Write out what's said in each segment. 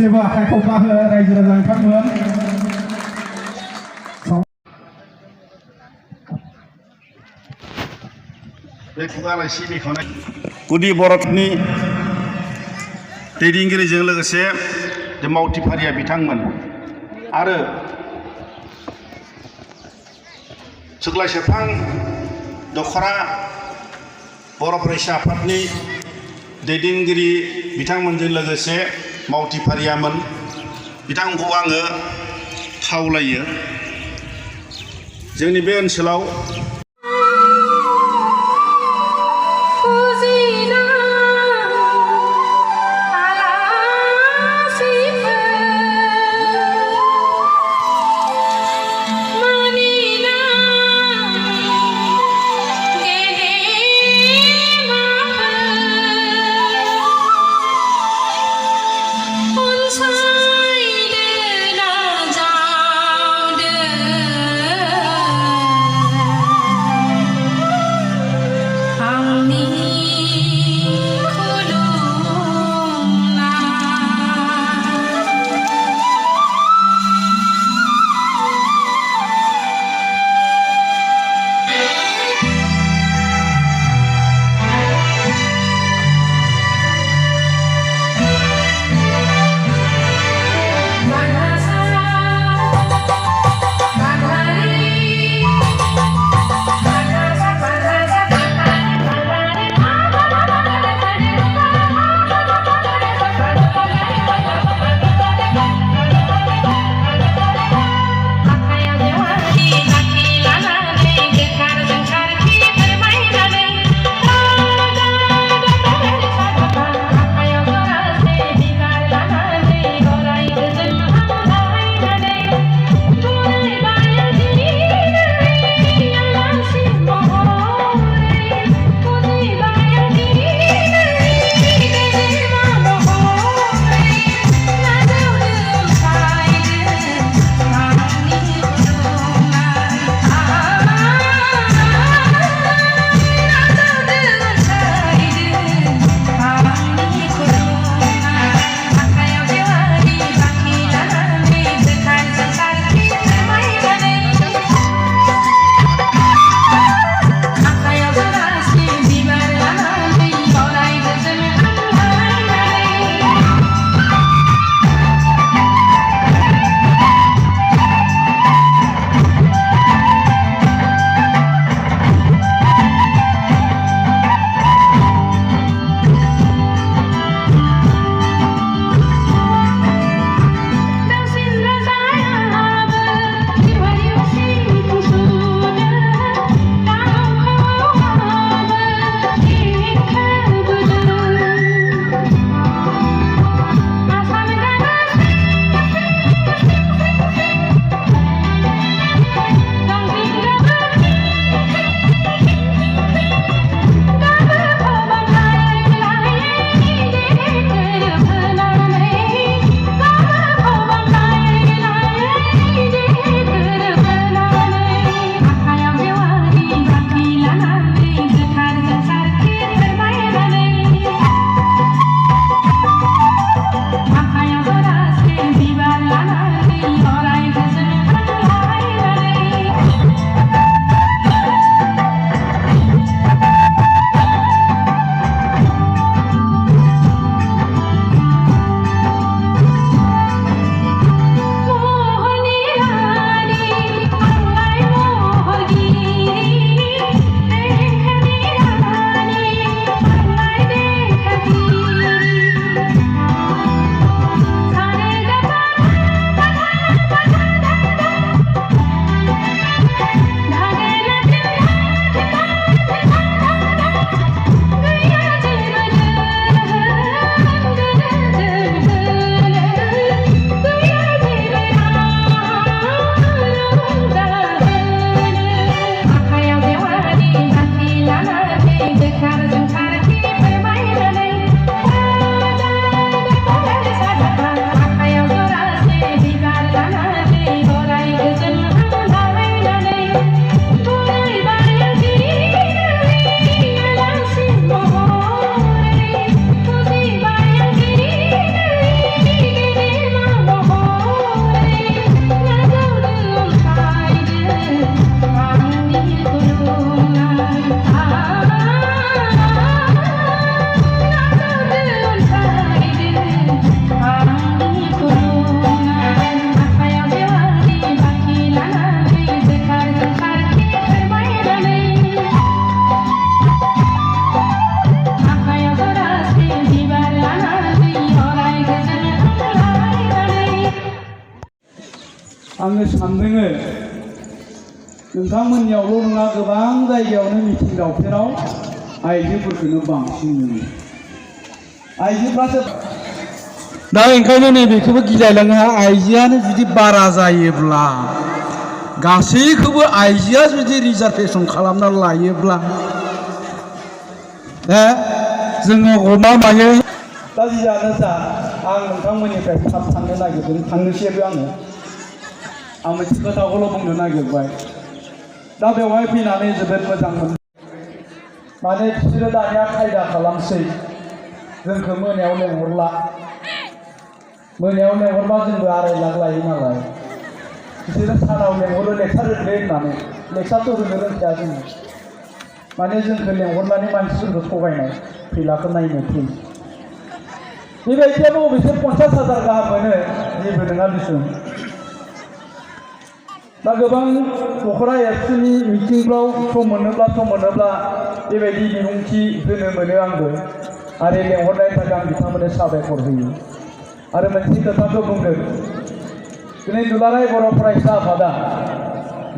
खनसेबो आखाइखौ गाहो रायजो राजा बिथांमोन बे खुगा लाइसि बेखेवनाय गुदि बरतनि दैदेनगिरिजों लोगोसे मावथिफारिया बिथांमोन आरो सुग्लाय सेरफां दख'रा बर' फरायसा आफादनि दैदेनगिरि बिथांमोनजों लोगोसे मावथिफारियामोन बिथांखौ आङो खावलायो जोंनि बे ओनसोलाव आङो सानदोङो नोंथांमोननियावल' नङा गोबां जायगायावनो मिथिं दावथेनाव आइजोफोरखौनो बांसिन नुयो आइजोफ्रासो दा ओंखायनो नैबेखौबो गिलायलाङो आइजोआनो जुदि बारा जायोब्ला गासैखौबो आइजोआ जुदि रिजार्भेसन खालामना लायोब्ला जोङो हमा मायो दा जियानो जा आं नोंथांमोननिफ्राय थाब थांनो नागिरदों थांनोसैबो आं मोनसे खोथाखौल' बुंनो नागिरबाय दा बेवहाय फैनानै जोबोद मोजां मोनो माने बिसोरो दानिया खायदा खालामसै जोंखौ मोनायाव लेंहरला मोनायाव लेंहरबा जोंबो 2.5 लाख लायो नालाय बिसोरो सानाव लेंहरो लेक्सार होदो होननानै लेक्सारथ' होनो रोंखाया जोङो माने जोंखौ लेंहरनानै मानसिफोरखौ थगायनाय फैलाखौ नायनो फै बेबायदियाबो बिसोर 50,000 गाहाम मोनो जेबो नङा बिसोर दा गोबां दख'रा एबसुनि मिटिंफ्राव सम मोनोब्ला बेबायदि बिबुंथि होनो मोनो आंबो आरो लेंहरनायनि थाखाय आं बिथांमोननो साबायखर होयो आरो मोनसे खोथाखौ बुंदों दिनै दुलाराय बर' फरायसा आफादा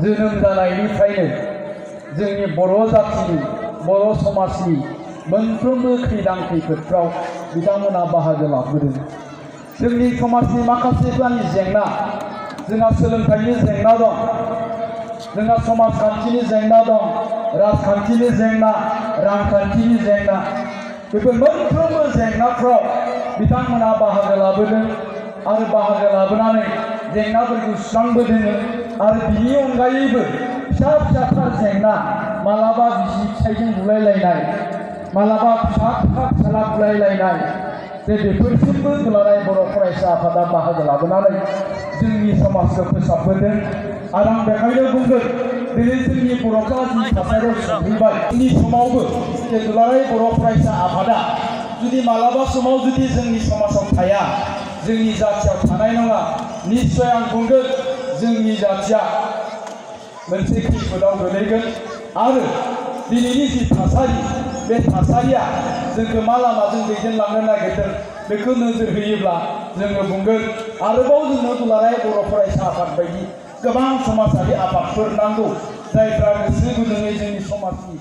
जोनोम जानायनिफ्रायनो जोंनि बर' जाथिनि बर' समाजनि मोनफ्रोमबो खैदां खैफोदफ्राव बिथांमोना बाहागो लाबोदों जोंनि समाजनि माखासेफोरनि जेंना जोंहा सोलोंथाइनि जेंना दं जोंहा समाजखान्थिनि जेंना दं राजखान्थिनि जेंना रांखान्थिनि जेंना बेफोर मोनफ्रोमबो जेंनाफ्राव बिथांमोना बाहागो लाबोदों आरो बाहागो लाबोनानै जेंनाफोरखौ सुस्रांबोदों आरो बिनि अनगायैबो फिसा फिसाथार जेंना मालाबा बिसि फिसायजों बुलायलायनाय मालाबा फिसाला बुलायलायनाय जे बेफोरसिमबो दुलाराय बर' फरायसा आफादा बाहागो लाबोनानै जोंनि समाजखौ फोसाबबोदों आरो आं बेखायनो बुंदों दिनै जोंनि बर'फ्रा जि थासारियाव सफैबाय उननि समावबो जे दुलाराय बर' फरायसा आफादा जुदि मालाबा समाव जुदि जोंनि समाजाव थाया जोंनि जाथियाव थानाय नङा निश्चय आं बुंगोन जोंनि जाथिया मोनसे खैफोदाव गोलैगोन आरो दिनैनि जि थासारि बे थासारिया जोंखौ मा लामाजों दैदेनलांनो नागिरदों बेखौ नोजोर होयोब्ला जोङो बुंगोन आरोबाव जोंनो दुलाराय बर' फरायसा आफाद बायदि गोबां समाजारि आफादफोर नांगौ जायफ्रा गोसो गुदुङै जोंनि समाजनि